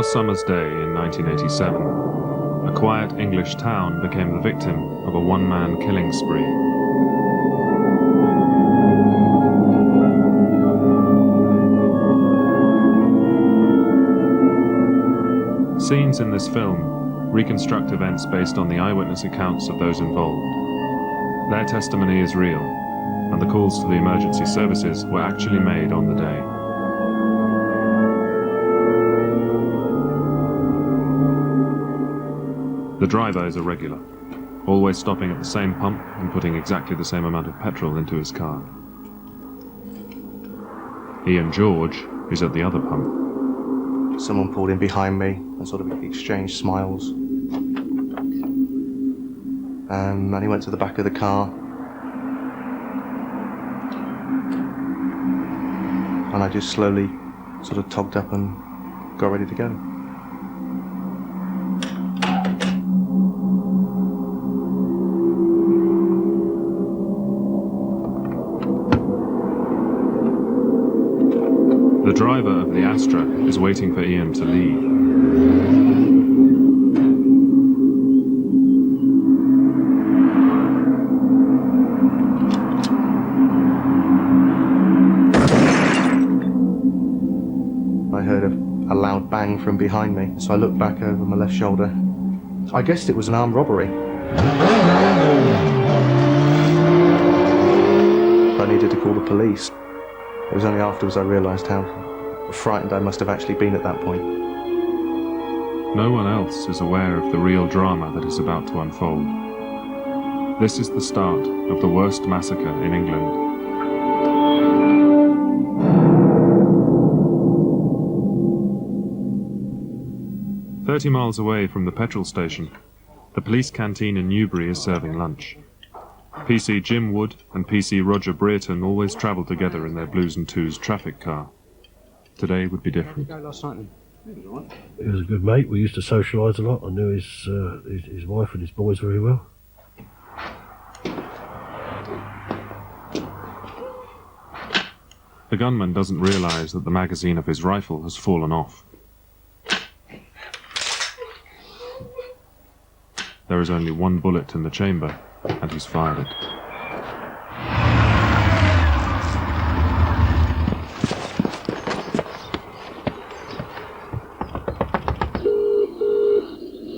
a summer's day in 1987, a quiet English town became the victim of a one-man killing spree. Scenes in this film reconstruct events based on the eyewitness accounts of those involved. Their testimony is real, and the calls to the emergency services were actually made on the day. The driver is a regular, always stopping at the same pump and putting exactly the same amount of petrol into his car. Ian George is at the other pump. Someone pulled in behind me and sort of exchanged smiles. And he went to the back of the car. And I just slowly sort of togged up and got ready to go. The driver of the Astra is waiting for Ian to leave. I heard a loud bang from behind me, so I looked back over my left shoulder. I guessed it was an armed robbery. I needed to call the police. It was only afterwards I realised how frightened I must have actually been at that point. No one else is aware of the real drama that is about to unfold. This is the start of the worst massacre in England. "30 miles away from the petrol station, the police canteen in Newbury is serving lunch. PC Jim Wood and PC Roger Brereton always travel together in their Blues and Twos traffic car. Today would be different. He was a good mate. We used to socialise a lot. I knew his wife and his boys very well. The gunman doesn't realise that the magazine of his rifle has fallen off. There is only one bullet in the chamber, and he's fired it.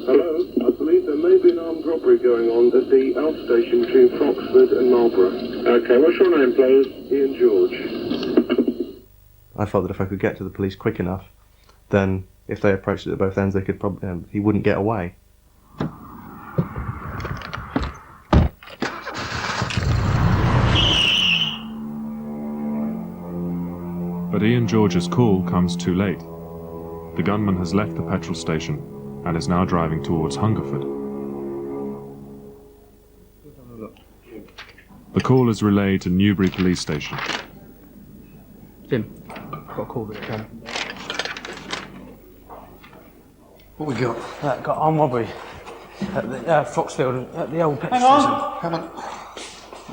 Hello, I believe there may be an armed robbery going on at the outstation between Foxford and Marlborough. Okay, what's your name, please? Ian George. I felt that if I could get to the police quick enough, then if they approached it at both ends, they could probably he wouldn't get away. But Ian George's call comes too late. The gunman has left the petrol station and is now driving towards Hungerford. The call is relayed to Newbury Police Station. Jim, got a call that came. What we got? Got armed robbery at the Foxfield, at the old petrol Hang station. on, hang on.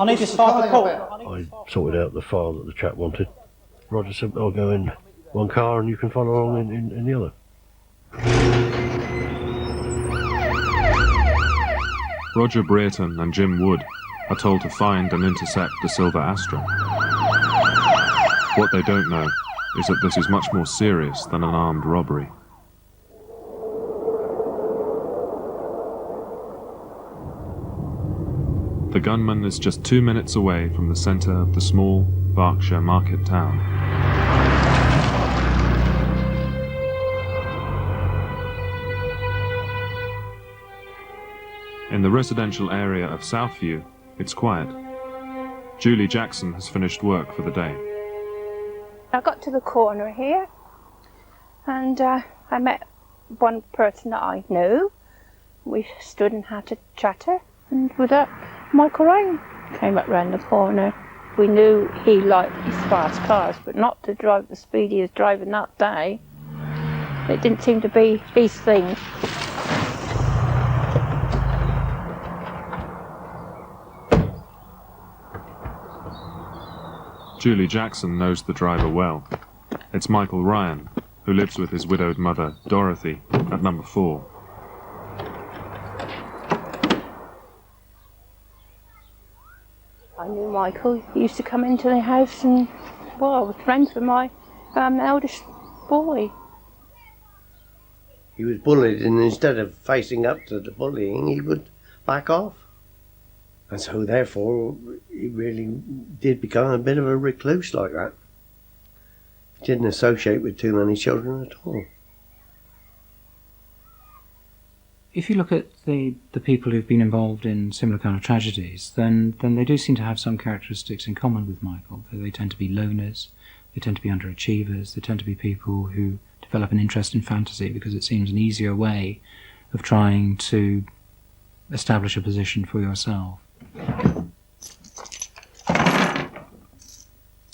I need to start the call. I sorted out the file that the chap wanted. Roger said, I'll go in one car and you can follow along in the other. Roger Brereton and Jim Wood are told to find and intercept the silver Astra. What they don't know is that this is much more serious than an armed robbery. The gunman is just 2 minutes away from the centre of the small Berkshire market town. In the residential area of Southview, it's quiet. Julie Jackson has finished work for the day. I got to the corner here and I met one person that I knew. We stood and had a chatter, and with that, Michael Ryan came up round the corner. We knew he liked his fast cars, but not to drive the speed he was driving that day. It didn't seem to be his thing. Julie Jackson knows the driver well. It's Michael Ryan, who lives with his widowed mother, Dorothy, at number 4. I knew Michael. He used to come into the house and, well, I was friends with my eldest boy. He was bullied, and instead of facing up to the bullying, he would back off. And so, therefore, he really did become a bit of a recluse like that. He didn't associate with too many children at all. If you look at the people who've been involved in similar kind of tragedies, then they do seem to have some characteristics in common with Michael. They tend to be loners, they tend to be underachievers, they tend to be people who develop an interest in fantasy because it seems an easier way of trying to establish a position for yourself.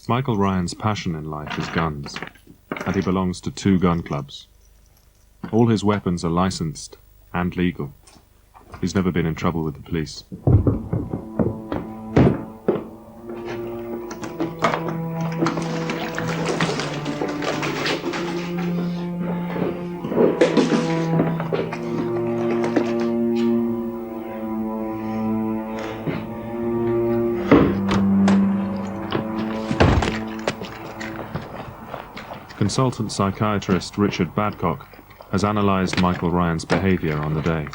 Michael Ryan's passion in life is guns, and he belongs to 2 gun clubs. All his weapons are licensed and legal. He's never been in trouble with the police. Consultant psychiatrist Richard Badcock has analysed Michael Ryan's behaviour on the day.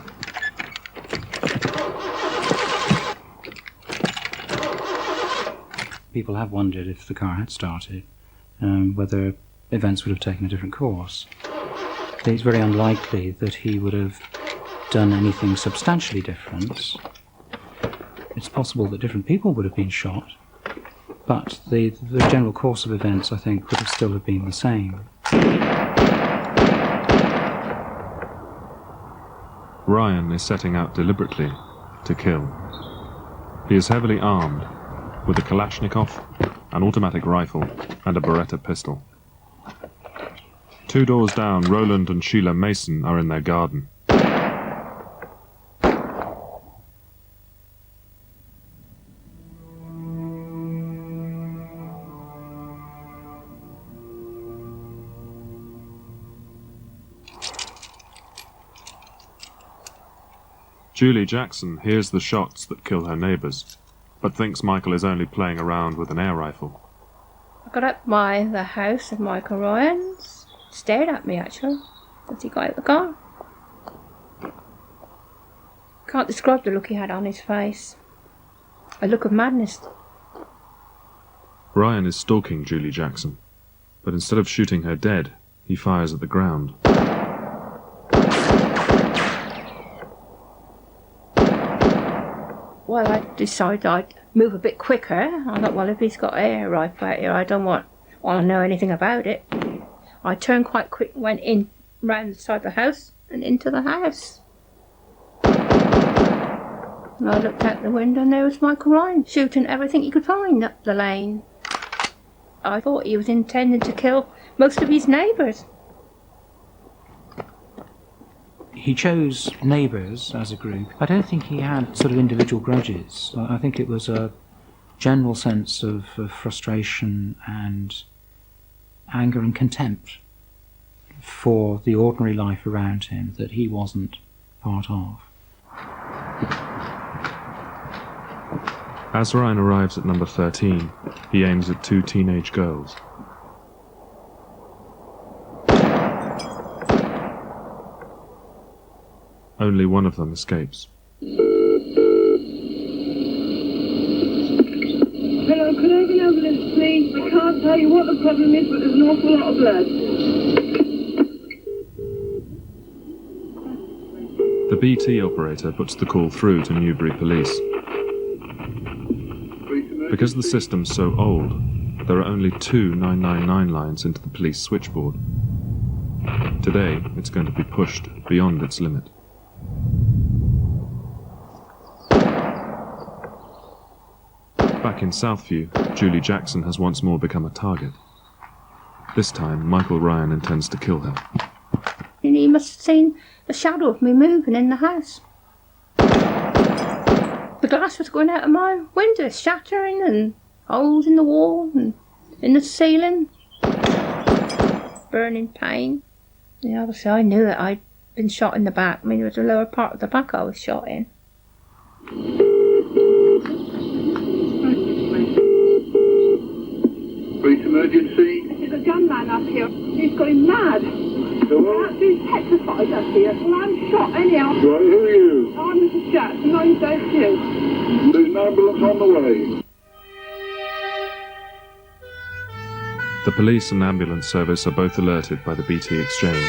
People have wondered if the car had started, whether events would have taken a different course. It's very unlikely that he would have done anything substantially different. It's possible that different people would have been shot, but the general course of events, I think, would have still have been the same. Ryan is setting out deliberately to kill. He is heavily armed with a Kalashnikov, an automatic rifle, and a Beretta pistol. 2 doors down, Roland and Sheila Mason are in their garden. Julie Jackson hears the shots that kill her neighbours, but thinks Michael is only playing around with an air rifle. I got up by the house of Michael Ryan's, stared at me actually, as he got out of the car. Can't describe the look he had on his face. A look of madness. Ryan is stalking Julie Jackson, but instead of shooting her dead, he fires at the ground. Well, I decided I'd move a bit quicker. I thought, well, if he's got an air rifle out here, I don't want to know anything about it. I turned quite quick, went in round the side of the house and into the house. And I looked out the window and there was Michael Ryan shooting everything he could find up the lane. I thought he was intending to kill most of his neighbours. He chose neighbours as a group. I don't think he had sort of individual grudges. I think it was a general sense of frustration and anger and contempt for the ordinary life around him that he wasn't part of. As Ryan arrives at number 13, he aims at 2 teenage girls. Only one of them escapes. Hello, could I have an ambulance, please? I can't tell you what the problem is, but there's an awful lot of blood. The BT operator puts the call through to Newbury Police. Because the system's so old, there are only 2 999 lines into the police switchboard. Today, it's going to be pushed beyond its limit. Back in Southview, Julie Jackson has once more become a target. This time, Michael Ryan intends to kill her. And he must have seen a shadow of me moving in the house. The glass was going out of my window, shattering, and holes in the wall and in the ceiling. burning pain. Yeah, obviously I knew that I'd been shot in the back. I mean, it was the lower part of the back I was shot in. Police emergency. There's a gunman up here. He's going mad. So what? He's petrified up here. Well, I'm shot anyhow. Right, who are you? I'm Mrs. Jackson. I'm dead too. There's an ambulance on the way. The police and ambulance service are both alerted by the BT exchange.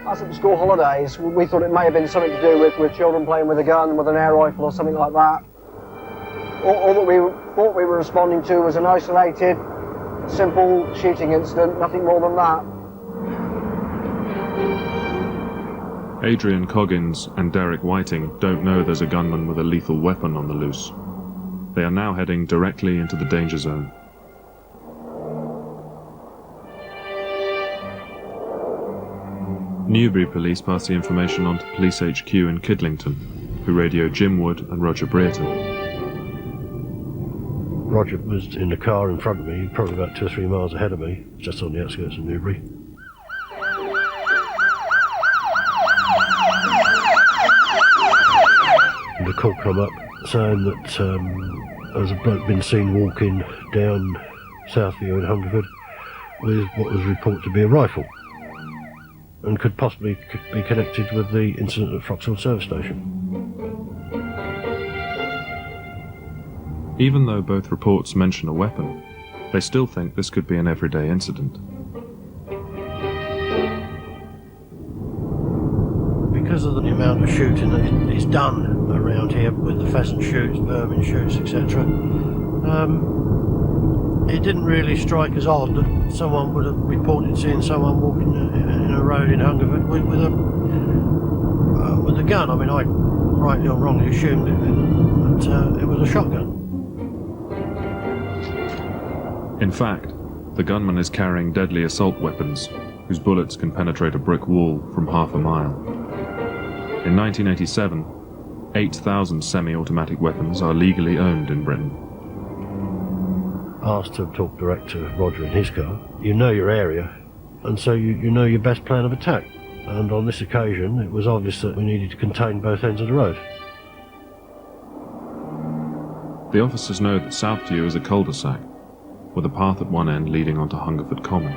As at the school holidays, we thought it may have been something to do with children playing with a gun, with an air rifle or something like that. All that we thought we were responding to was an isolated, simple shooting incident, nothing more than that. Adrian Coggins and Derek Whiting don't know there's a gunman with a lethal weapon on the loose. They are now heading directly into the danger zone. Newbury police pass the information on to Police HQ in Kidlington, who radio Jim Wood and Roger Brereton. Roger was in the car in front of me, probably about 2 or 3 miles ahead of me, just on the outskirts of Newbury. And the call come up saying that there was a bloke been seen walking down Southview in Hungerford with what was reported to be a rifle, and could possibly be connected with the incident at Froxfield service station. Even though both reports mention a weapon, they still think this could be an everyday incident. Because of the amount of shooting that is done around here with the pheasant shoots, vermin shoots, etc., it didn't really strike us odd that someone would have reported seeing someone walking in a road in Hungerford with a gun. I mean, I rightly or wrongly assumed that it was a shotgun. In fact, the gunman is carrying deadly assault weapons, whose bullets can penetrate a brick wall from half a mile. In 1987, 8,000 semi-automatic weapons are legally owned in Britain. Asked to talk direct to Roger in his car. You know your area, and so you know your best plan of attack. And on this occasion, it was obvious that we needed to contain both ends of the road. The officers know that Southview is a cul-de-sac, with a path at one end leading onto Hungerford Common.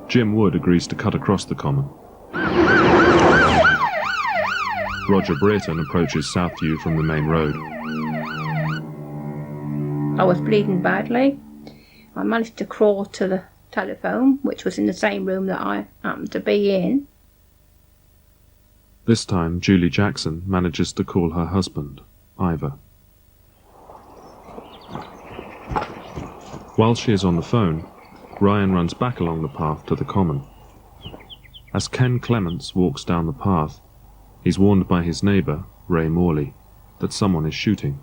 Jim Wood agrees to cut across the common. Roger Brereton approaches Southview from the main road. I was bleeding badly. I managed to crawl to the telephone, which was in the same room that I happened to be in. This time, Julie Jackson manages to call her husband, Ivor. While she is on the phone, Ryan runs back along the path to the common. As Ken Clements walks down the path, he's warned by his neighbour, Ray Morley, that someone is shooting.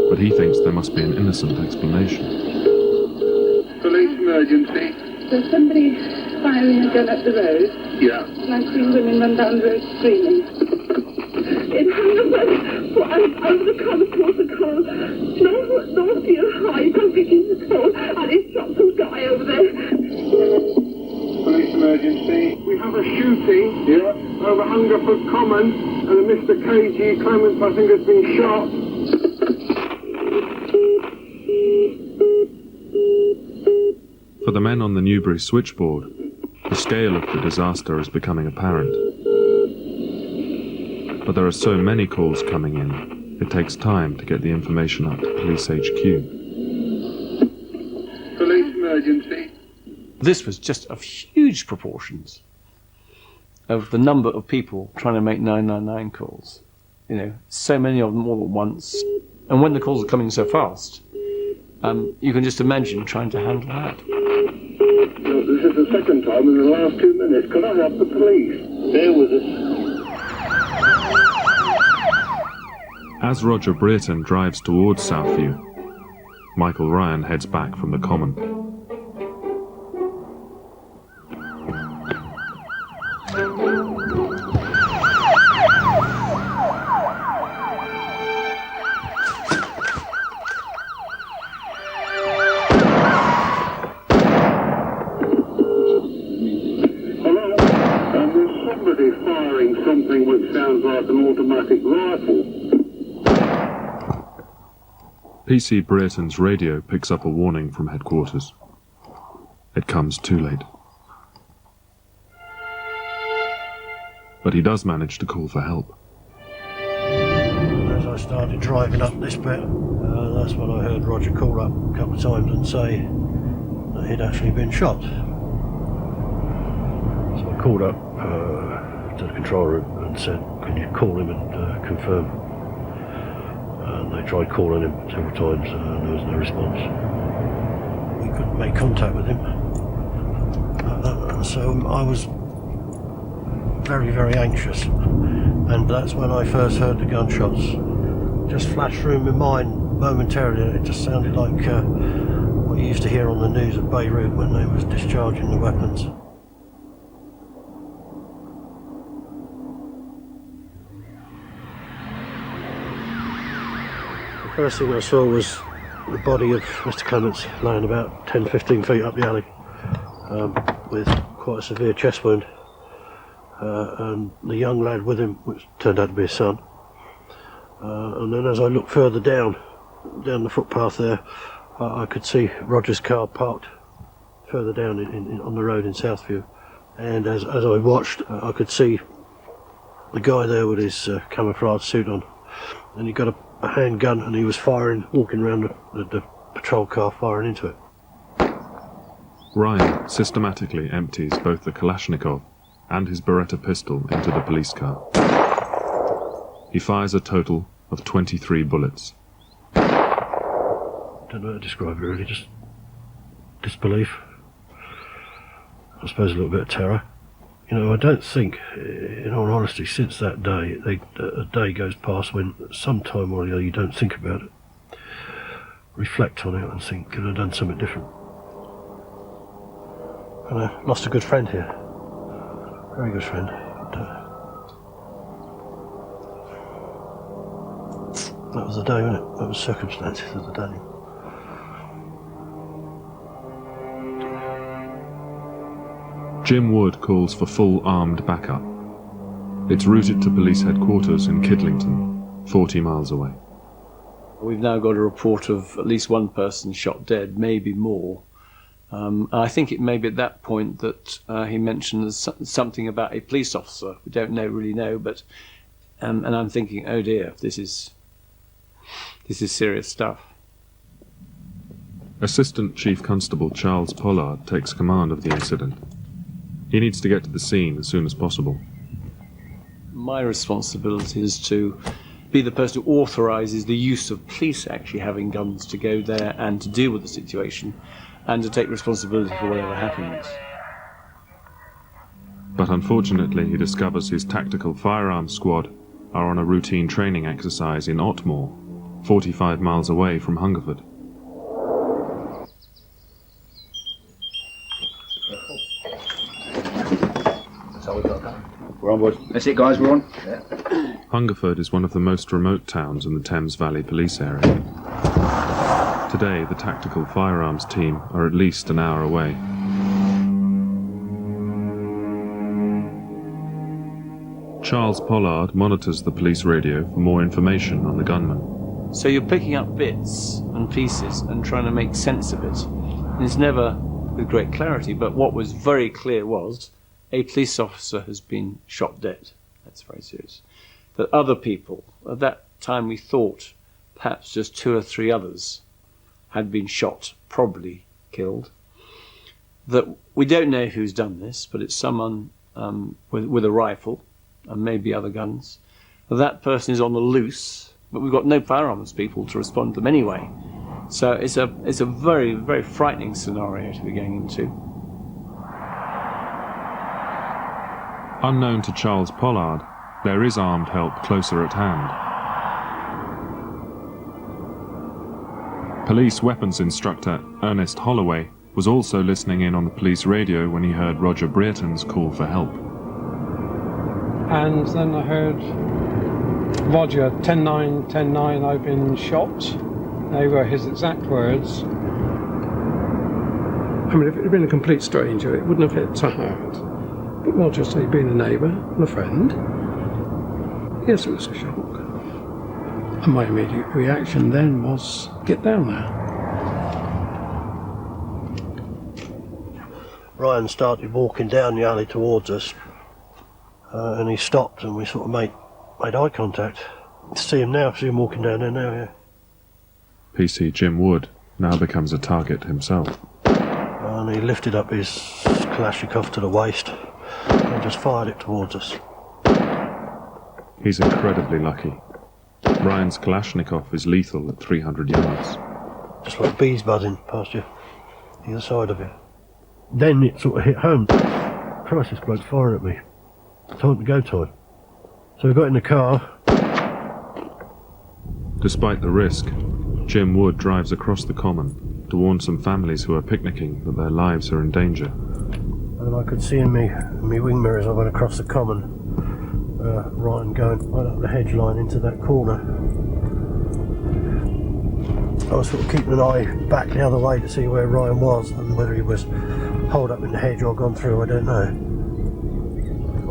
But he thinks there must be an innocent explanation. Police emergency. There's somebody firing a gun up the road. Yeah. And I've seen women run down the road screaming. In Hungerford, over the common towards the coal. North to your high, don't begin the coal. And he's shot some guy over there. Police emergency. We have a shooting here over Hungerford Common, and a Mr. K.G. Clements, I think, has been shot. For the men on the Newbury switchboard, the scale of the disaster is becoming apparent. But there are so many calls coming in, it takes time to get the information up to Police HQ. Police emergency. This was just of huge proportions of the number of people trying to make 999 calls. You know, so many of them all at once. And when the calls are coming so fast, you can just imagine trying to handle that. Look, this is the second time in the last 2 minutes. Could I have the police? Bear with us. As Roger Brereton drives towards Southview, Michael Ryan heads back from the common. automatic rifle. PC Brereton's radio picks up a warning from headquarters. It comes too late. But he does manage to call for help. As I started driving up this bit, that's when I heard Roger call up a couple of times and say that he'd actually been shot. So I called up to the control room and said, can you call him and confirm? And they tried calling him several times, there was no response. We couldn't make contact with him. So I was very, very anxious. And that's when I first heard the gunshots. Just flashed through my mind momentarily. It just sounded like what you used to hear on the news at Beirut when they was discharging the weapons. The first thing I saw was the body of Mr. Clements lying about 10-15 feet up the alley with quite a severe chest wound. And the young lad with him, which turned out to be his son. And then as I looked further down the footpath there, I could see Roger's car parked further down on the road in Southview. And as I watched, I could see the guy there with his camouflage suit on. And he got a handgun and he was firing, walking around the patrol car, firing into it. Ryan systematically empties both the Kalashnikov and his Beretta pistol into the police car. He fires a total of 23 bullets. Don't know how to describe it really, just disbelief. I suppose a little bit of terror. You know, I don't think, in all honesty, since that day, a day goes past when sometime or the other you don't think about it. Reflect on it and think, could I have done something different? And I lost a good friend here. Very good friend. That was the day, wasn't it? That was circumstances of the day. Jim Wood calls for full armed backup. It's routed to police headquarters in Kidlington, 40 miles away. We've now got a report of at least one person shot dead, maybe more. I think it may be at that point that he mentioned something about a police officer. We don't really know, but and I'm thinking, oh dear, this is serious stuff. Assistant Chief Constable Charles Pollard takes command of the incident. He needs to get to the scene as soon as possible. My responsibility is to be the person who authorises the use of police actually having guns to go there and to deal with the situation, and to take responsibility for whatever happens. But unfortunately, he discovers his tactical firearms squad are on a routine training exercise in Otmore, 45 miles away from Hungerford. We're on, boys. That's it, guys, we're on. Yeah. Hungerford is one of the most remote towns in the Thames Valley police area. Today, the tactical firearms team are at least an hour away. Charles Pollard monitors the police radio for more information on the gunman. So you're picking up bits and pieces and trying to make sense of it. And it's never with great clarity, but what was very clear was a police officer has been shot dead. That's very serious. That other people, at that time we thought perhaps just 2 or 3 others had been shot, probably killed. That we don't know who's done this, but it's someone with a rifle and maybe other guns. That person is on the loose, but we've got no firearms people to respond to them anyway. So it's a very, very frightening scenario to be going into. Unknown to Charles Pollard, there is armed help closer at hand. Police weapons instructor Ernest Holloway was also listening in on the police radio when he heard Roger Brereton's call for help. And then I heard, Roger, 10-9, 10-9, I've been shot. They were his exact words. I mean, if it had been a complete stranger, it wouldn't have hit so hard. But Roger said, being a neighbour and a friend, yes, it was a shock. And my immediate reaction then was, get down there. Ryan started walking down the alley towards us, and he stopped, and we sort of made eye contact. See him walking down there now, yeah. PC Jim Wood now becomes a target himself. And he lifted up his Kalashnikov to the waist and just fired it towards us. He's incredibly lucky. Ryan's Kalashnikov is lethal at 300 yards. Just like bees buzzing past you, either side of you. Then it sort of hit home. Christ, this bloke's firing at me. Time to go time. So we got in the car. Despite the risk, Jim Wood drives across the common to warn some families who are picnicking that their lives are in danger. And I could see in me wing mirrors, I went across the common, Ryan going right up the hedge line into that corner. I was sort of keeping an eye back the other way to see where Ryan was, and whether he was holed up in the hedge or gone through, I don't know.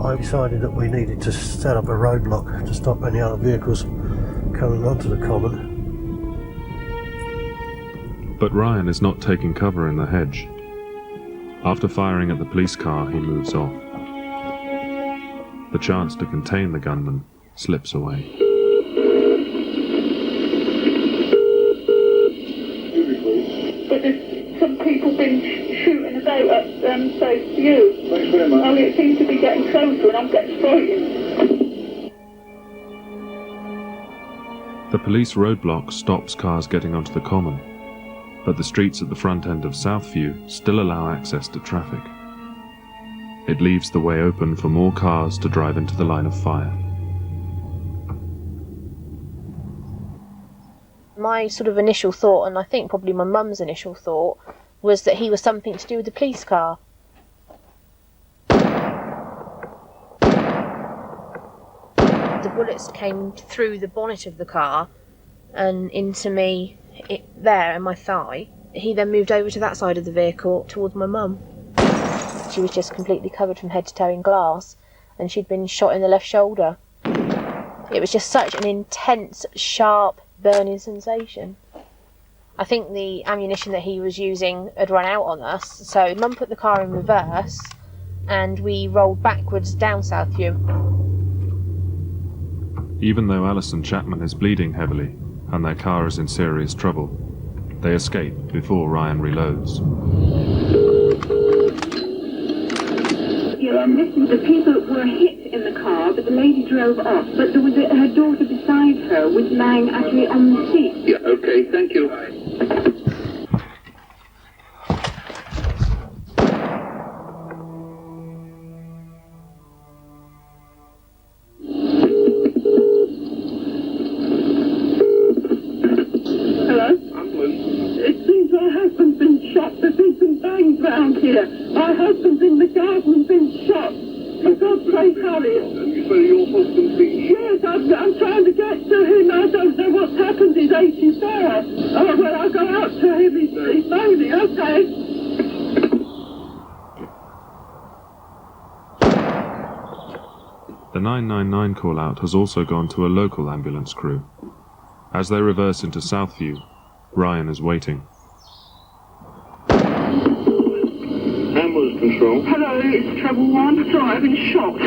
I decided that we needed to set up a roadblock to stop any other vehicles coming onto the common. But Ryan is not taking cover in the hedge. After firing at the police car, he moves off. The chance to contain the gunman slips away. But there's some people been shooting about at South View. Thanks very much. Only it seems to be getting closer and I'm getting frightened. The police roadblock stops cars getting onto the common, but the streets at the front end of Southview still allow access to traffic. It leaves the way open for more cars to drive into the line of fire. My sort of initial thought, and I think probably my mum's initial thought, was that he was something to do with the police car. The bullets came through the bonnet of the car and into me there in my thigh. He then moved over to that side of the vehicle towards my mum. She was just completely covered from head to toe in glass, and she'd been shot in the left shoulder. It was just such an intense, sharp, burning sensation. I think the ammunition that he was using had run out on us, so Mum put the car in reverse and we rolled backwards down Southview. Even though Alison Chapman is bleeding heavily and their car is in serious trouble, they escape before Ryan reloads. The people were hit in the car, but the lady drove off. But there was her daughter beside her was lying actually on the seat. Yeah, okay, thank you. Hello? Ambulance. It seems my husband's been shot. There's been some bangs round here. My husband's in the garden and been shot. For God's sake, hurry. And you say your husband's been shot? Yes, I'm trying to get to him. I don't know what's happened. He's 84. Oh, well, I'll go out to him. He's moaning. Okay. The 999 call-out has also gone to a local ambulance crew. As they reverse into Southview, Ryan is waiting. Ambulance control. Hello, it's Treble 1. Sorry, I've been shot.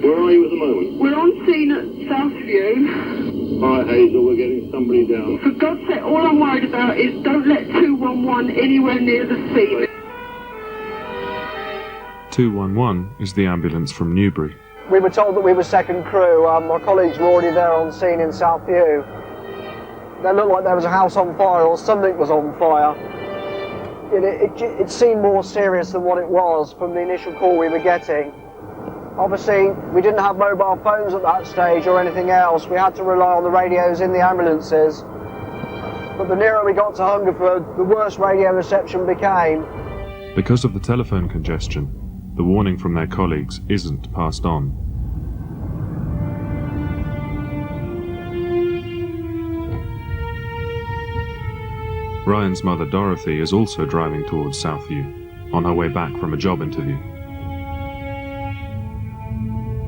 Where are you at the moment? We're on scene at Southview. All right, Hazel, we're getting somebody down. For God's sake, all I'm worried about is don't let 211 anywhere near the scene. 211 is the ambulance from Newbury. We were told that we were second crew. My colleagues were already there on scene in Southview. It looked like there was a house on fire or something was on fire. It seemed more serious than what it was from the initial call we were getting. Obviously, we didn't have mobile phones at that stage or anything else. We had to rely on the radios in the ambulances. But the nearer we got to Hungerford, the worse radio reception became. Because of the telephone congestion, the warning from their colleagues isn't passed on. Ryan's mother Dorothy is also driving towards Southview, on her way back from a job interview.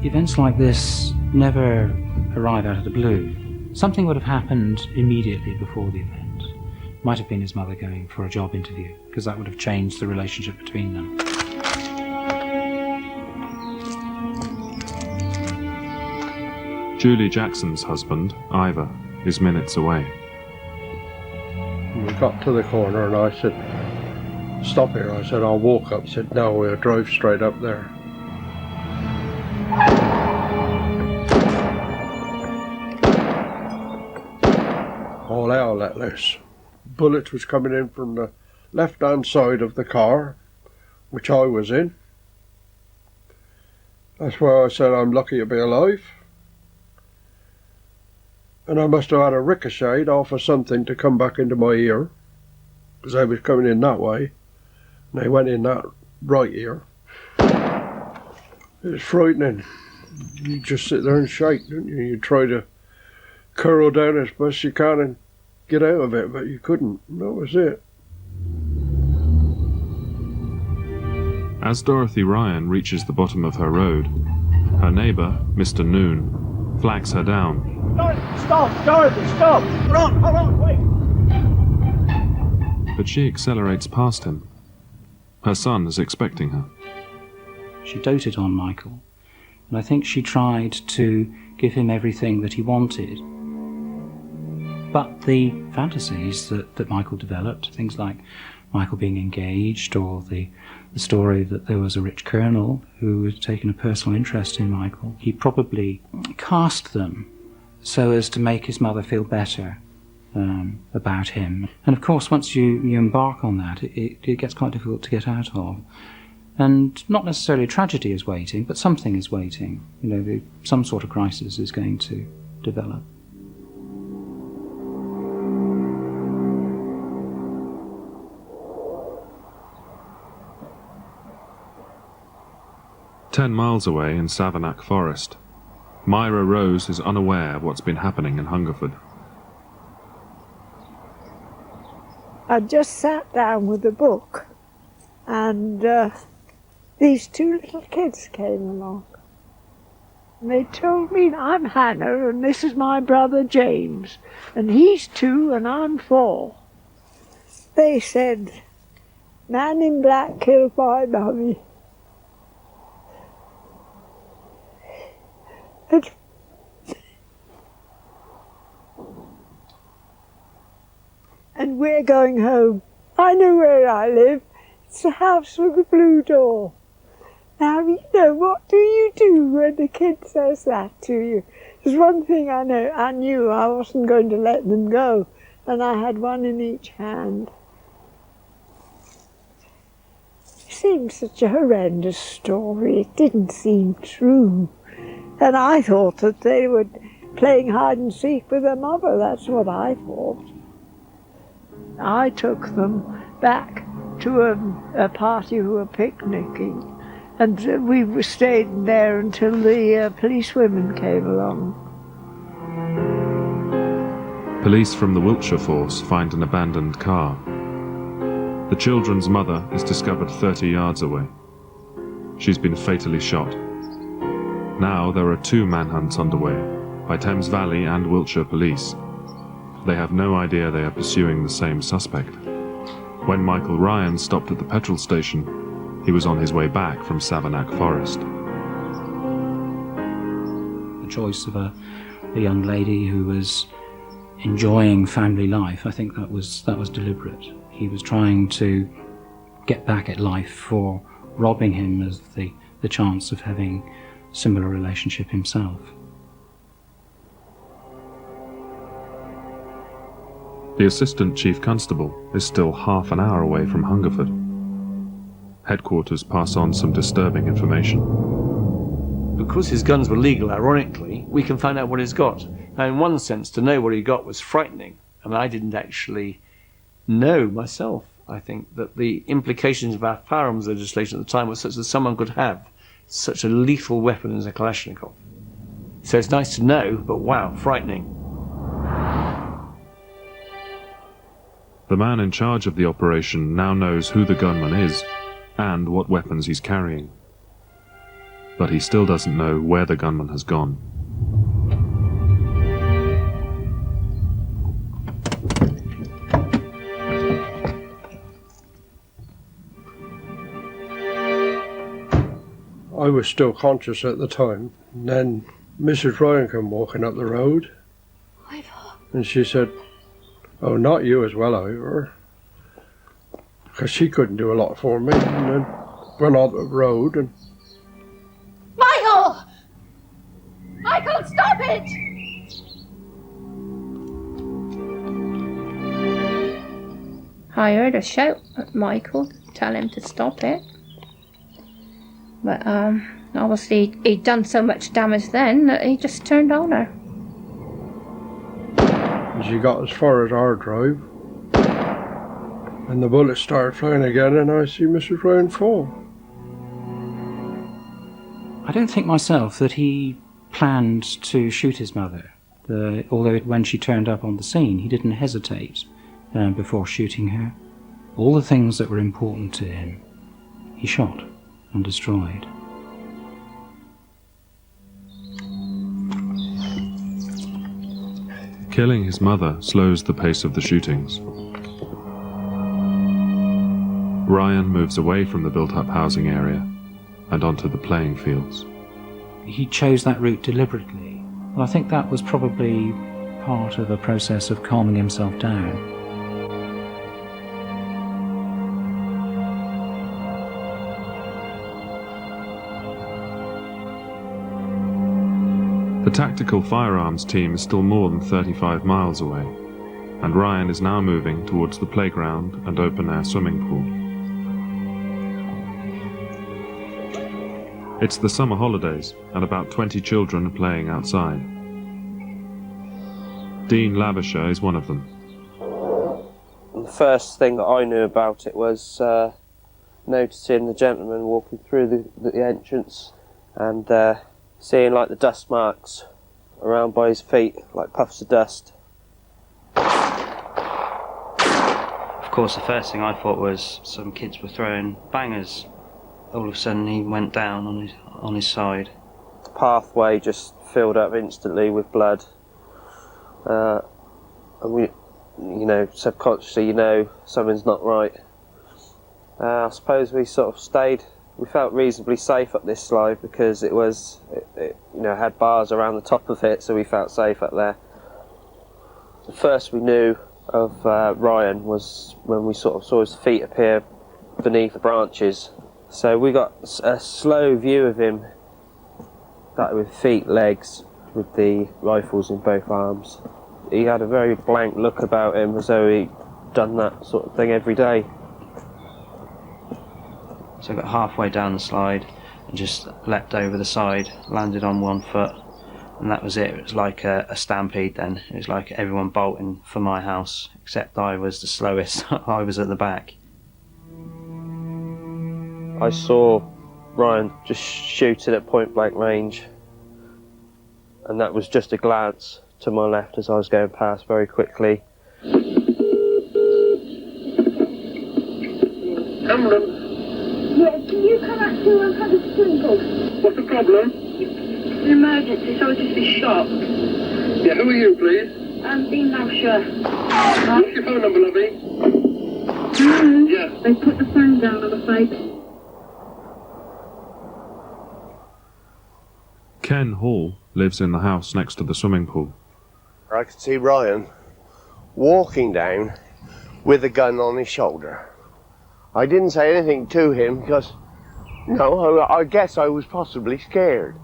Events like this never arrive out of the blue. Something would have happened immediately before the event. Might have been his mother going for a job interview, because that would have changed the relationship between them. Julie Jackson's husband, Ivor, is minutes away. We got to the corner and I said, "Stop here." I said, "I'll walk up." He said, "No, we'll drive straight up there." All hell let loose. Bullets was coming in from the left-hand side of the car, which I was in. That's why I said I'm lucky to be alive. And I must have had a ricochet off of something to come back into my ear, because they was coming in that way, and they went in that right ear. It's frightening. You just sit there and shake, don't you? You try to curl down as best as you can and get out of it, but you couldn't. That was it. As Dorothy Ryan reaches the bottom of her road, her neighbour, Mr. Noon, flags her down. Stop, Dorothy, stop! Hold on, wait! But she accelerates past him. Her son is expecting her. She doted on Michael, and I think she tried to give him everything that he wanted. But the fantasies that Michael developed, things like Michael being engaged, or the story that there was a rich colonel who had taken a personal interest in Michael, he probably cast them so as to make his mother feel better about him. And of course, once you embark on that, it gets quite difficult to get out of. And not necessarily a tragedy is waiting, but something is waiting. Some sort of crisis is going to develop. "10 miles away in Savernake Forest, Myra Rose is unaware of what's been happening in Hungerford. I just sat down with a book, and these two little kids came along. And they told me, "I'm Hannah, and this is my brother James, and he's 2 and I'm 4. They said, 'Man in black killed my mummy.' And we're going home. I know where I live. It's the house with the blue door." Now, what do you do when the kid says that to you? There's one thing I know. I knew I wasn't going to let them go, and I had one in each hand. It seemed such a horrendous story. It didn't seem true. And I thought that they were playing hide and seek with their mother. That's what I thought. I took them back to a party who were picnicking, and we stayed there until the policewomen came along. Police from the Wiltshire force find an abandoned car. The children's mother is discovered 30 yards away. She's been fatally shot. Now there are 2 manhunts underway by Thames Valley and Wiltshire police. They have no idea they are pursuing the same suspect. When Michael Ryan stopped at the petrol station, he was on his way back from Savernake Forest. The choice of a young lady who was enjoying family life, I think that was deliberate. He was trying to get back at life for robbing him of the chance of having a similar relationship himself. The Assistant Chief Constable is still half an hour away from Hungerford. Headquarters pass on some disturbing information. Because his guns were legal, ironically, we can find out what he's got. Now, in one sense, to know what he got was frightening. I mean, I didn't actually know myself, I think, that the implications of our firearms legislation at the time were such that someone could have such a lethal weapon as a Kalashnikov. So it's nice to know, but wow, frightening. The man in charge of the operation now knows who the gunman is and what weapons he's carrying. But he still doesn't know where the gunman has gone. I was still conscious at the time. And then Mrs. Ryan came walking up the road. And she said, "Oh, not you as well, Ivor." Because she couldn't do a lot for me. And then went on the road and... Michael! Michael, stop it! I heard a shout at Michael, tell him to stop it. But obviously he'd done so much damage then that he just turned on her. And she got as far as our drive. And the bullets started flying again, and I see Mrs. Ryan fall. I don't think myself that he planned to shoot his mother. Although when she turned up on the scene, he didn't hesitate before shooting her. All the things that were important to him, he shot and destroyed. Killing his mother slows the pace of the shootings. Ryan moves away from the built-up housing area and onto the playing fields. He chose that route deliberately, and I think that was probably part of a process of calming himself down. The tactical firearms team is still more than 35 miles away, and Ryan is now moving towards the playground and open-air swimming pool. It's the summer holidays, and about 20 children are playing outside. Dean Lavisher is one of them. The first thing that I knew about it was noticing the gentleman walking through the entrance and seeing like the dust marks around by his feet, like puffs of dust. Of course, the first thing I thought was some kids were throwing bangers. All of a sudden he went down on his side. The pathway just filled up instantly with blood. And we, subconsciously, something's not right. I suppose we sort of we felt reasonably safe up this slide because it had bars around the top of it, so we felt safe up there. The first we knew of Ryan was when we sort of saw his feet appear beneath the branches. So we got a slow view of him, that with feet, legs, with the rifles in both arms. He had a very blank look about him, as though he'd done that sort of thing every day. So I got halfway down the slide and just leapt over the side, landed on one foot, and that was it. It was like a stampede then. It was like everyone bolting for my house, except I was the slowest. I was at the back. I saw Ryan just shooting at point blank range, and that was just a glance to my left as I was going past very quickly. Cameron? Yes, can you come out to Hungerford? What's the problem? It's an emergency, so I'll just be shot. Yeah, who are you, please? Dean Lavisher. What's your phone number, lovey? Yeah. They put the phone down on the fake. Ken Hall lives in the house next to the swimming pool. I could see Ryan walking down with a gun on his shoulder. I didn't say anything to him because, I guess I was possibly scared.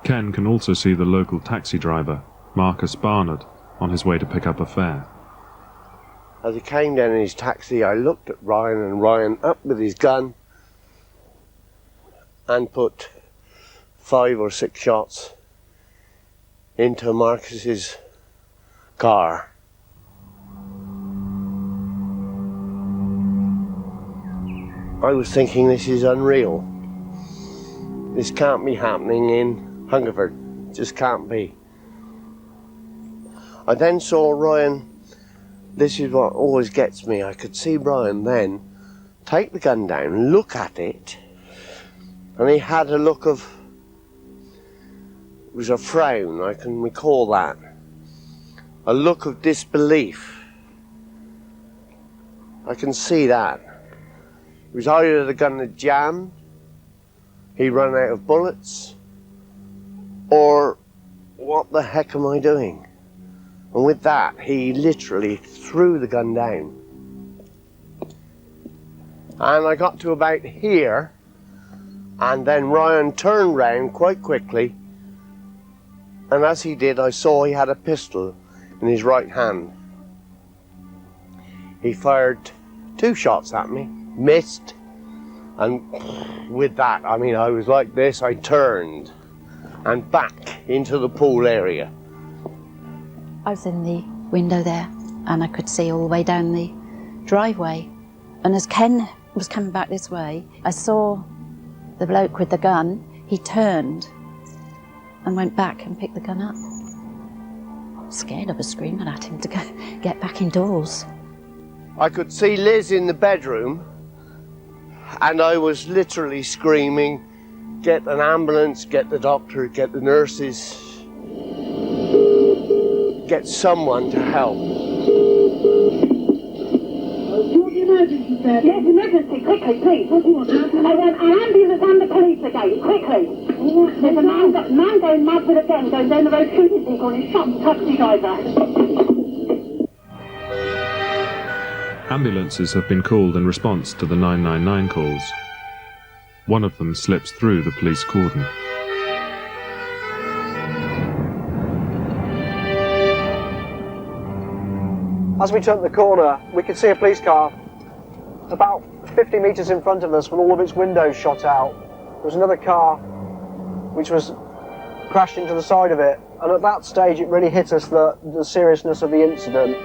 Ken can also see the local taxi driver, Marcus Barnard, on his way to pick up a fare. As he came down in his taxi, I looked at Ryan, and Ryan up with his gun and put 5 or 6 shots into Marcus's car. I was thinking, this is unreal. This can't be happening in Hungerford. It just can't be. I then saw Ryan, this is what always gets me, I could see Ryan then take the gun down, look at it, and he had a look of, it was a frown, I can recall that. A look of disbelief. I can see that. It was either the gun had jammed, he'd run out of bullets, or what the heck am I doing? And with that, he literally threw the gun down. And I got to about here, and then Ryan turned round quite quickly, and as he did, I saw he had a pistol in his right hand. He fired 2 shots at me, missed, and with that, I mean, I was like this, I turned and back into the pool area. I was in the window there and I could see all the way down the driveway, and as Ken was coming back this way, I saw the bloke with the gun. He turned and went back and picked the gun up. I was scared. I was screaming at him to get back indoors. I could see Liz in the bedroom, and I was literally screaming, get an ambulance, get the doctor, get the nurses, get someone to help. Emergency service. Yes, emergency, quickly, please. An ambulance and the police again, quickly. There's a man going mad with a gun, going down the road shooting people, and he's shot the taxi driver. Ambulances have been called in response to the 999 calls. One of them slips through the police cordon. As we turned the corner, we could see a police car about 50 metres in front of us with all of its windows shot out. There was another car which was crashed into the side of it, and at that stage it really hit us the seriousness of the incident.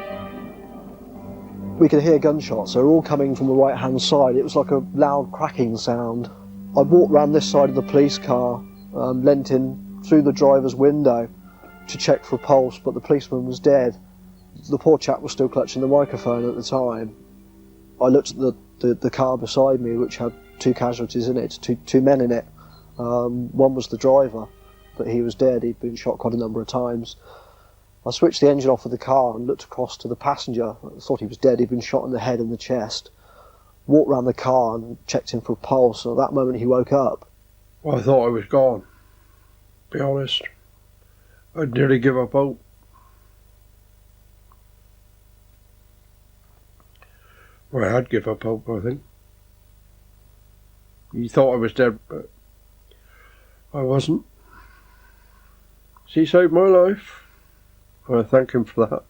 We could hear gunshots. They were all coming from the right-hand side. It was like a loud cracking sound. I walked round this side of the police car, leant in through the driver's window to check for a pulse, but the policeman was dead. The poor chap was still clutching the microphone at the time. I looked at the car beside me, which had 2 casualties in it, two men in it. One was the driver, but he was dead. He'd been shot quite a number of times. I switched the engine off of the car and looked across to the passenger. I thought he was dead. He'd been shot in the head and the chest. Walked round the car and checked him for a pulse, and at that moment he woke up. Well, I thought I was gone, to be honest. I'd nearly give up hope. Well, I had give up hope, I think. He thought I was dead, but I wasn't. He saved my life. I thank him for that.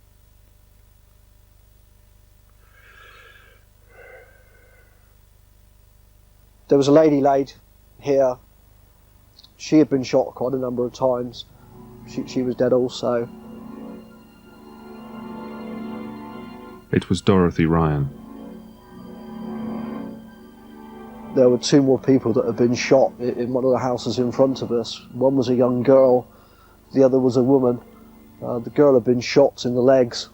There was a lady laid here. She had been shot quite a number of times. She was dead also. It was Dorothy Ryan. There were 2 more people that had been shot in one of the houses in front of us. One was a young girl, the other was a woman. The girl had been shot in the legs.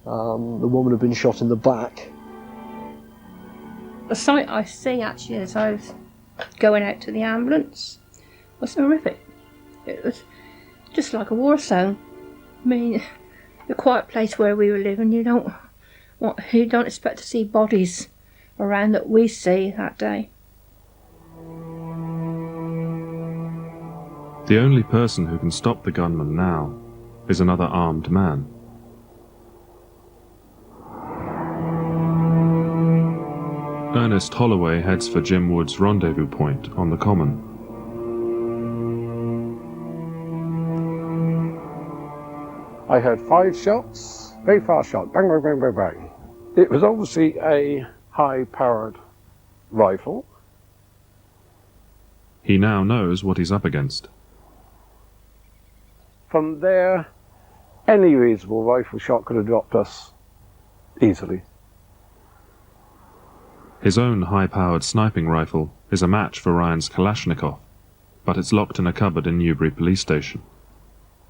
The woman had been shot in the back. The sight I see actually as I was going out to the ambulance was horrific. It was just like a war zone. I mean, the quiet place where we were living, you don't expect to see bodies around that we see that day. The only person who can stop the gunman now is another armed man. Ernest Holloway heads for Jim Wood's rendezvous point on the Common. I heard 5 shots, very fast shot, bang, bang, bang, bang, bang. It was obviously a high-powered rifle. He now knows what he's up against. From there, any reasonable rifle shot could have dropped us easily. His own high-powered sniping rifle is a match for Ryan's Kalashnikov, but it's locked in a cupboard in Newbury Police Station.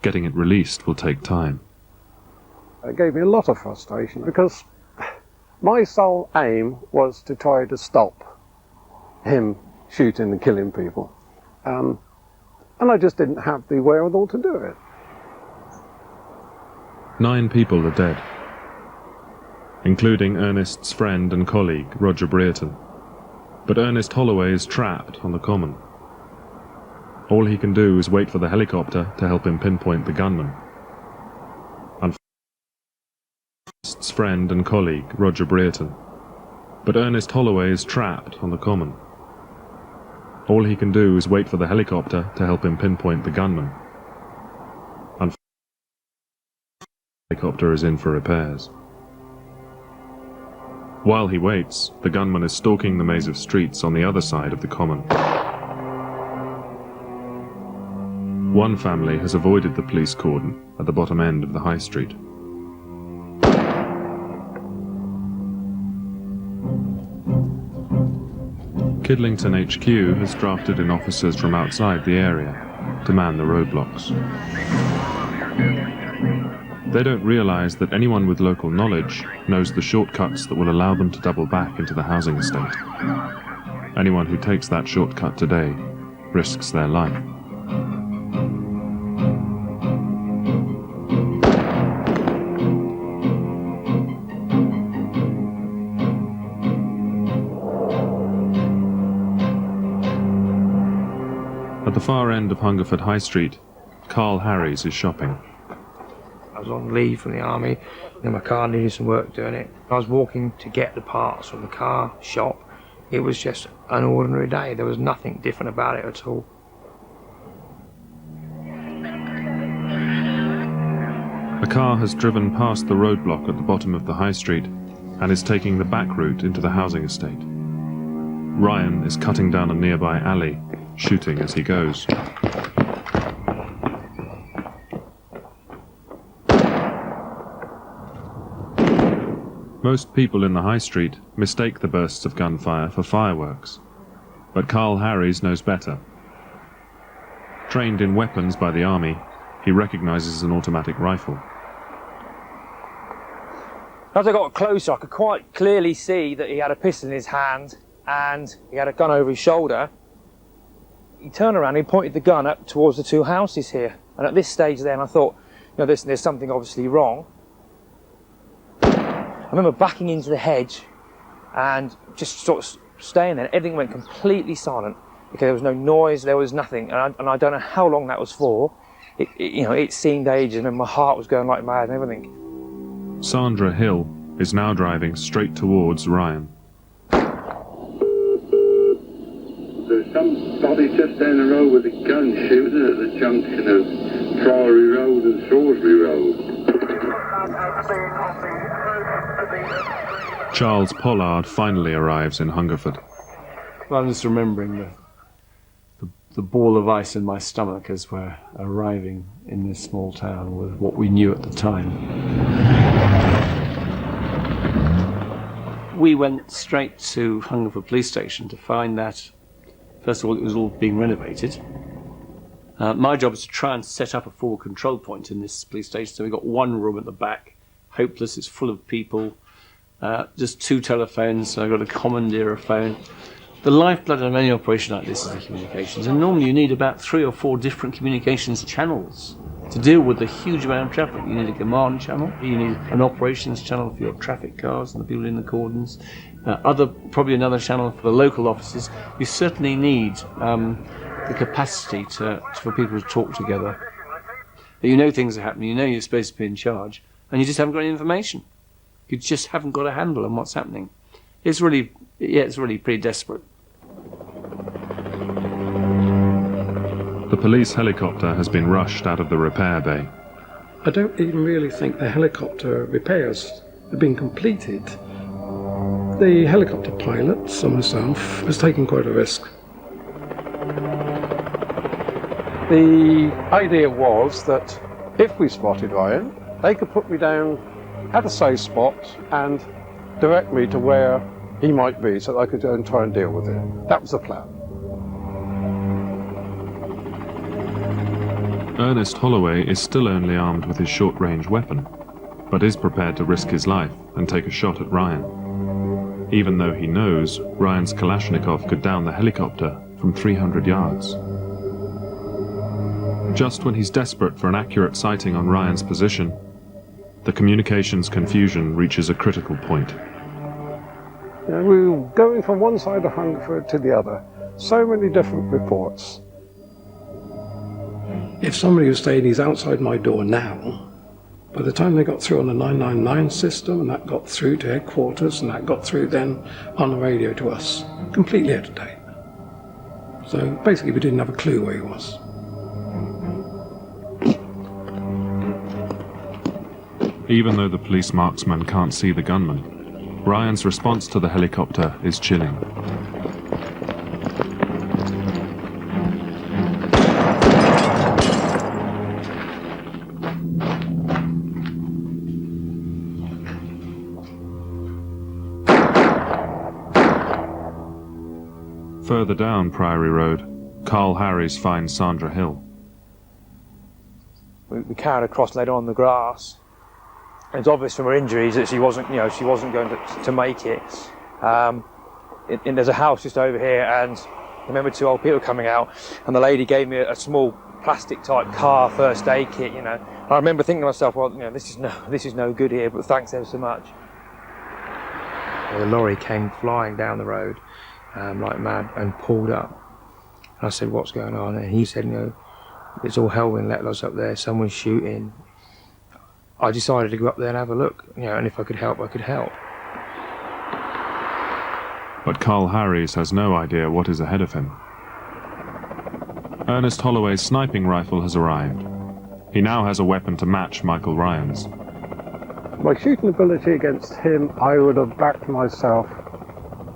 Getting it released will take time. It gave me a lot of frustration because my sole aim was to try to stop him shooting and killing people. And I just didn't have the wherewithal to do it. 9 people are dead, including Ernest's friend and colleague, Roger Brereton. But Ernest Holloway is trapped on the common. All he can do is wait for the helicopter to help him pinpoint the gunman. Ernest's friend and colleague, Roger Brereton. But Ernest Holloway is trapped on the common. All he can do is wait for the helicopter to help him pinpoint the gunman. The helicopter is in for repairs. While he waits, the gunman is stalking the maze of streets on the other side of the common. One family has avoided the police cordon at the bottom end of the high street. Kidlington HQ has drafted in officers from outside the area to man the roadblocks. They don't realise that anyone with local knowledge knows the shortcuts that will allow them to double back into the housing estate. Anyone who takes that shortcut today risks their life. At the far end of Hungerford High Street, Carl Harries is shopping. I was on leave from the army, and my car needed some work doing it. I was walking to get the parts from the car shop. It was just an ordinary day. There was nothing different about it at all. A car has driven past the roadblock at the bottom of the high street and is taking the back route into the housing estate. Ryan is cutting down a nearby alley, shooting as he goes. Most people in the high street mistake the bursts of gunfire for fireworks, but Carl Harries knows better. Trained in weapons by the army, he recognises an automatic rifle. As I got closer, I could quite clearly see that he had a pistol in his hand and he had a gun over his shoulder. He turned around and he pointed the gun up towards the two houses here. And at this stage then I thought, you know, there's something obviously wrong. I remember backing into the hedge and just sort of staying there. Everything went completely silent because there was no noise, there was nothing. And I don't know how long that was for. It seemed ages, and my heart was going like mad and everything. Sandra Hill is now driving straight towards Ryan. There's somebody just down the road with a gun shooting at the junction of Priory Road and Salisbury Road. Charles Pollard finally arrives in Hungerford. Well, I'm just remembering the ball of ice in my stomach as we're arriving in this small town with what we knew at the time. We went straight to Hungerford Police Station to find that, first of all, it was all being renovated. My job was to try and set up a forward control point in this police station, so we got one room at the back, hopeless, it's full of people, just two telephones, so I got to commandeer a phone. The lifeblood of any operation like this is the communications, and normally you need about 3 or 4 different communications channels to deal with the huge amount of traffic. You need a command channel, you need an operations channel for your traffic cars and the people in the cordons, probably another channel for the local offices. You certainly need the capacity for people to talk together. You know things are happening, you know you're supposed to be in charge, and you just haven't got any information. You just haven't got a handle on what's happening. It's really pretty desperate. The police helicopter has been rushed out of the repair bay. I don't even really think the helicopter repairs have been completed. The helicopter pilot, so myself, has taken quite a risk. The idea was that if we spotted Ryan, they could put me down at a safe spot and direct me to where he might be so that I could go and try and deal with it. That was the plan. Ernest Holloway is still only armed with his short-range weapon, but is prepared to risk his life and take a shot at Ryan, even though he knows Ryan's Kalashnikov could down the helicopter from 300 yards. Just when he's desperate for an accurate sighting on Ryan's position, the communications confusion reaches a critical point. You know, we were going from one side of Hungerford to the other. So many different reports. If somebody was saying he's outside my door now, by the time they got through on the 999 system, and that got through to headquarters, and that got through then on the radio to us, completely out of date. So basically we didn't have a clue where he was. Even though the police marksman can't see the gunman, Ryan's response to the helicopter is chilling. Further down Priory Road, Carl Harries finds Sandra Hill. We carried her across, laid her on the grass. And it's obvious from her injuries that she wasn't going to make it. And there's a house just over here, and I remember two old people coming out, and the lady gave me a small plastic type car first aid kit. You know, I remember thinking to myself, well, this is no good here, but thanks ever so much. The lorry came flying down the road like mad and pulled up. And I said, what's going on? And he said, it's all hell when let loose up there, someone's shooting. I decided to go up there and have a look, and if I could help, I could help. But Carl Harries has no idea what is ahead of him. Ernest Holloway's sniping rifle has arrived. He now has a weapon to match Michael Ryan's. My shooting ability against him, I would have backed myself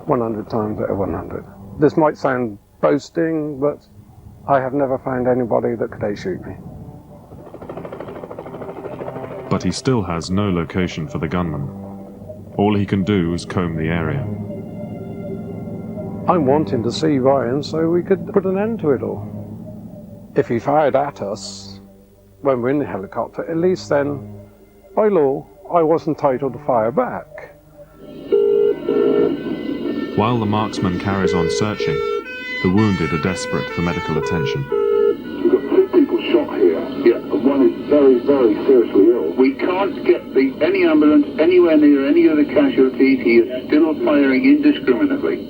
100 times out of 100. This might sound boasting, but I have never found anybody that could outshoot me. But he still has no location for the gunman. All he can do is comb the area. I'm wanting to see Ryan so we could put an end to it all. If he fired at us when we're in the helicopter, at least then, by law, I was entitled to fire back. While the marksman carries on searching, the wounded are desperate for medical attention. We've got 2 people shot here. Yeah, and one is very, very seriously ill. We can't get any ambulance anywhere near any of the casualties. He is still firing indiscriminately.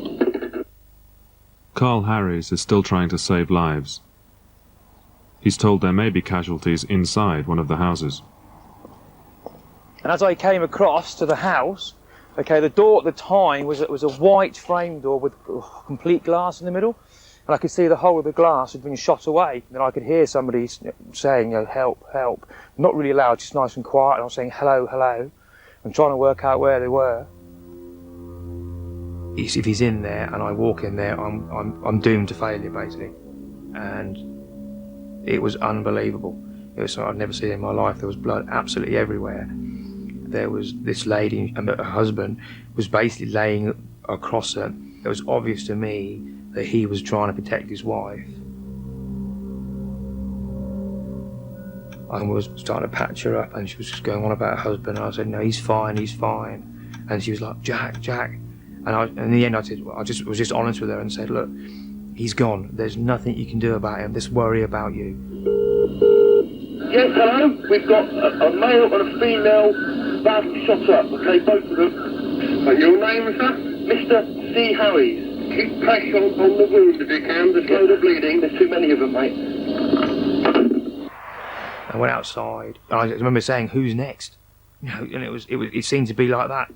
Carl Harries is still trying to save lives. He's told there may be casualties inside one of the houses. And as I came across to the house, the door at the time was a white frame door with complete glass in the middle, and I could see the whole of the glass had been shot away. And then I could hear somebody saying, help, help. Not really loud, just nice and quiet. And I was saying, hello, hello, and trying to work out where they were. If he's in there and I walk in there, I'm doomed to failure, basically. And it was unbelievable. It was something I'd never seen in my life. There was blood absolutely everywhere. There was this lady, and her husband was basically laying across her. It was obvious to me that he was trying to protect his wife. I was starting to patch her up, and she was just going on about her husband. And I said, no, he's fine, he's fine. And she was like, Jack, Jack. And in the end, I said, I was just honest with her and said, look, he's gone. There's nothing you can do about him. Just worry about you. Yes, hello. We've got a male and a female badly shot up. Okay, both of them. And your name, sir? Mr. C. Harries. Keep pressure on the wound if you can. To slow the bleeding. There's too many of them, mate. I went outside, and I remember saying, "Who's next?" And it seemed to be like that.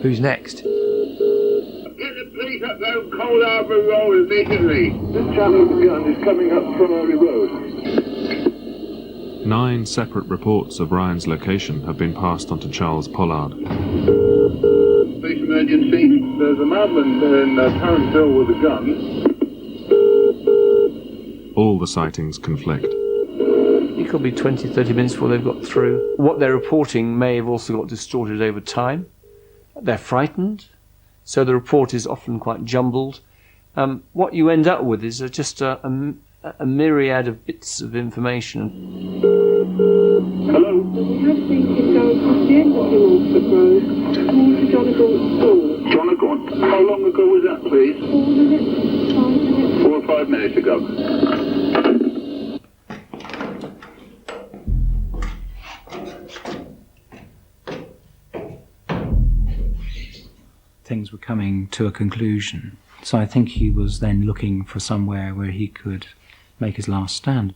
Who's next? Get the police up there on Cold Harbour Road immediately. This chap with the gun is coming up Priory Road. 9 separate reports of Ryan's location have been passed on to Charles Pollard. Police emergency. There's a madman in Tarrantville with a gun. All the sightings conflict. It could be 20, 30 minutes before they've got through. What they're reporting may have also got distorted over time. They're frightened, so the report is often quite jumbled. What you end up with is just a myriad of bits of information. Hello? We have seen him go across the end of the Hungerford Road towards Jonagaunt School. Jonagaunt? How long ago was that, please? 4 minutes, 5 minutes. 4 or 5 minutes ago. things were coming to a conclusion. So I think he was then looking for somewhere where he could make his last stand.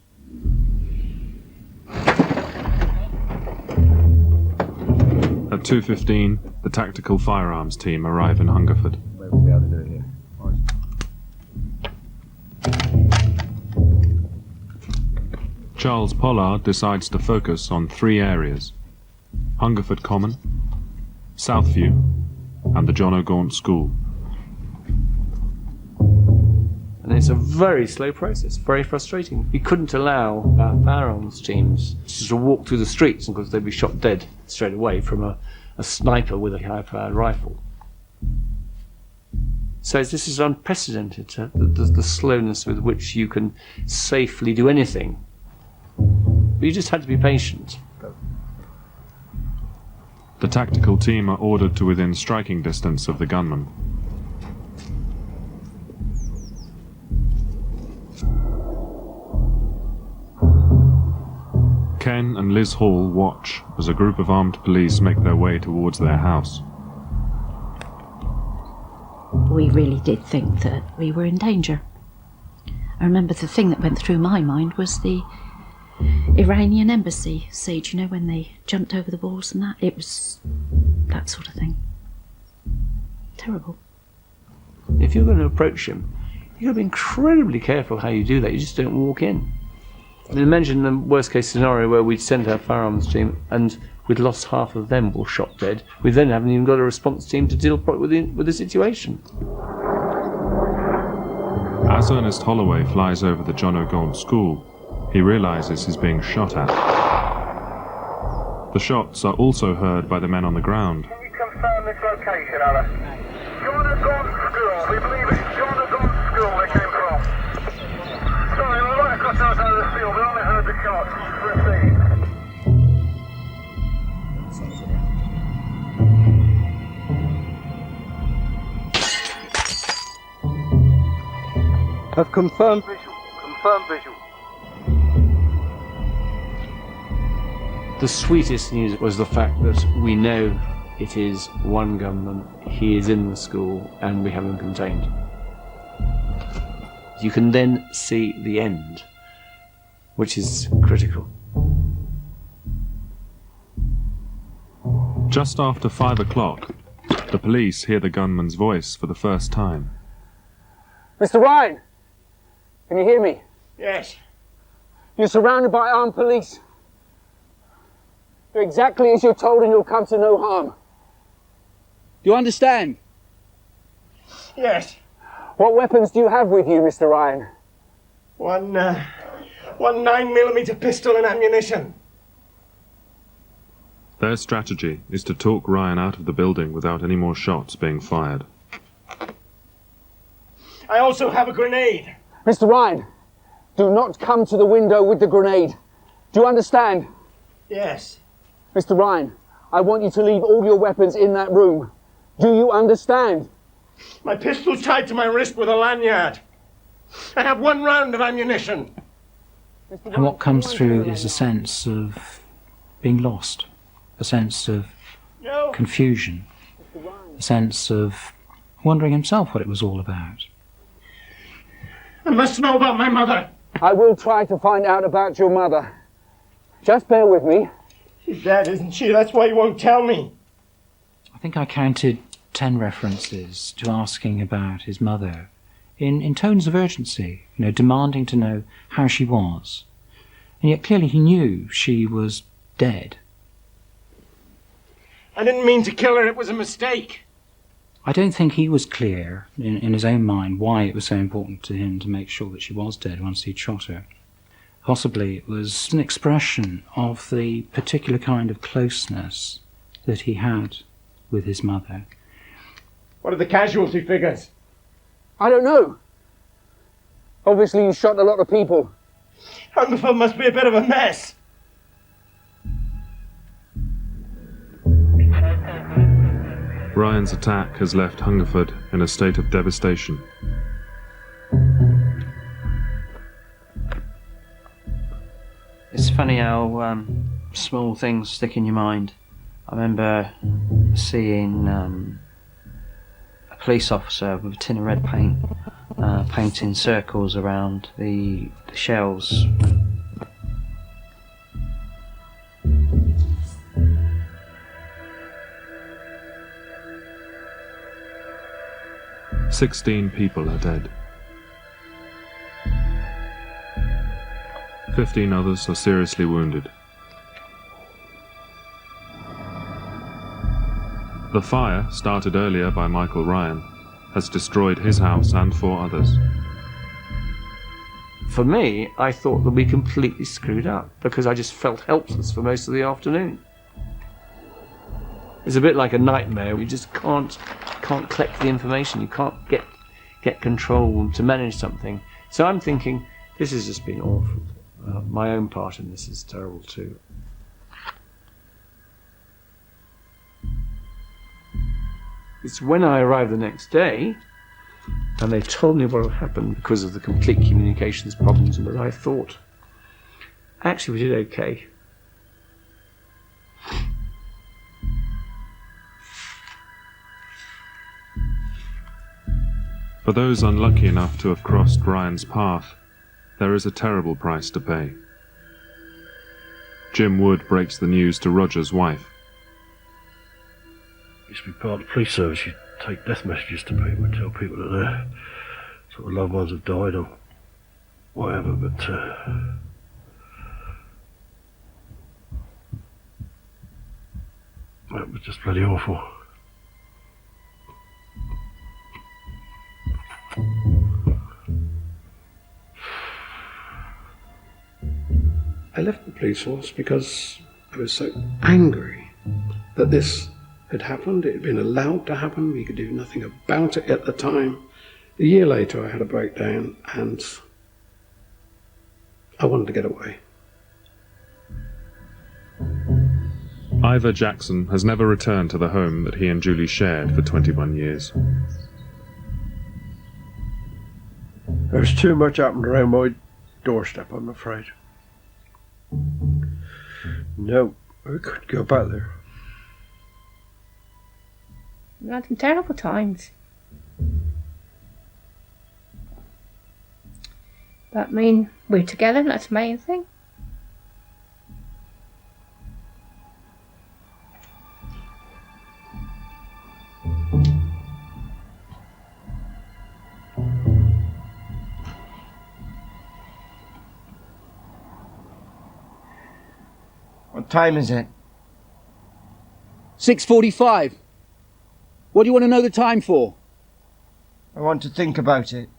At 2:15, the tactical firearms team arrive in Hungerford. Charles Pollard decides to focus on 3 areas: Hungerford Common, Southview, and the John O'Gaunt School. And it's a very slow process, very frustrating. We couldn't allow our firearms teams to walk through the streets because they'd be shot dead straight away from a sniper with a high-powered rifle. So this is unprecedented, the slowness with which you can safely do anything. But you just had to be patient. The tactical team are ordered to within striking distance of the gunman. Ken and Liz Hall watch as a group of armed police make their way towards their house. We really did think that we were in danger. I remember the thing that went through my mind was the Iranian embassy siege, you know, when they jumped over the walls and that. It was that sort of thing. Terrible. If you're going to approach him, you've got to be incredibly careful how you do that. You just don't walk in. I mean, imagine the worst case scenario where we'd sent our firearms team and we'd lost half of them or shot dead. We then haven't even got a response team to deal with the situation. As Ernest Holloway flies over the John O'Gaunt School, he realizes he's being shot at. The shots are also heard by the men on the ground. Can you confirm this location, Alice? John O'Gaunt School. We believe it's John O'Gaunt School they came from. Sorry, we're right across the other side of the field. We only heard the shots. Proceed. Have confirmed visual. Confirmed visual. The sweetest news was the fact that we know it is one gunman, he is in the school, and we have him contained. You can then see the end, which is critical. Just after 5 o'clock, the police hear the gunman's voice for the first time. Mr. Ryan, can you hear me? Yes. You're surrounded by armed police. Do exactly as you're told and you'll come to no harm. Do you understand? Yes. What weapons do you have with you, Mr. Ryan? One 9mm pistol and ammunition. Their strategy is to talk Ryan out of the building without any more shots being fired. I also have a grenade. Mr. Ryan, do not come to the window with the grenade. Do you understand? Yes. Mr. Ryan, I want you to leave all your weapons in that room. Do you understand? My pistol's tied to my wrist with a lanyard. I have 1 round of ammunition. And what comes through is a sense of being lost, a sense of confusion, a sense of wondering himself what it was all about. I must know about my mother. I will try to find out about your mother. Just bear with me. She's dead, isn't she? That's why you won't tell me. I think I counted 10 references to asking about his mother in tones of urgency, you know, demanding to know how she was. And yet clearly he knew she was dead. I didn't mean to kill her. It was a mistake. I don't think he was clear in his own mind why it was so important to him to make sure that she was dead once he'd shot her. Possibly it was an expression of the particular kind of closeness that he had with his mother. What are the casualty figures? I don't know. Obviously you shot a lot of people. Hungerford must be a bit of a mess. Ryan's attack has left Hungerford in a state of devastation. It's funny how small things stick in your mind. I remember seeing police officer with a tin of red paint, painting circles around the shells. "16 people are dead. 15 others are seriously wounded. The fire, started earlier by Michael Ryan, has destroyed his house and 4 others. For me, I thought that we completely screwed up because I just felt helpless for most of the afternoon. It's a bit like a nightmare. You just can't collect the information. You can't get control to manage something. So I'm thinking, this has just been awful. My own part in this is terrible too. It's when I arrived the next day and they told me what had happened because of the complete communications problems, and that I thought, actually we did okay. For those unlucky enough to have crossed Ryan's path, there is a terrible price to pay. Jim Wood breaks the news to Roger's wife. Used to be part of the police service. You'd take death messages to people and tell people that their sort of loved ones have died or whatever, but that was just bloody awful. I left the police force because I was so angry that this had happened. It had been allowed to happen. We could do nothing about it at the time. A year later I had a breakdown and I wanted to get away. Ivor Jackson has never returned to the home that he and Julie shared for 21 years. There's too much happened around my doorstep, I'm afraid. No, I couldn't go back there. We had some terrible times. But I mean, we're together, that's the main thing. What time is it? 6:45. What do you want to know the time for? I want to think about it.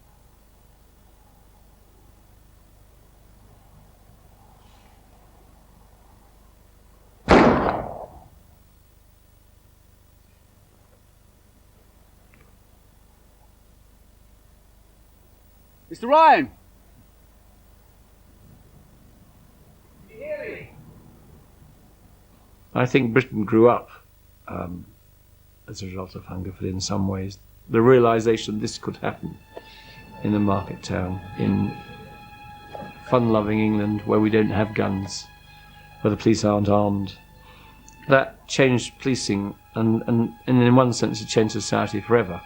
Mr. Ryan! Can you hear me? I think Britain grew up as a result of Hungerford in some ways. The realisation this could happen in a market town, in fun-loving England where we don't have guns, where the police aren't armed. That changed policing and in one sense it changed society forever.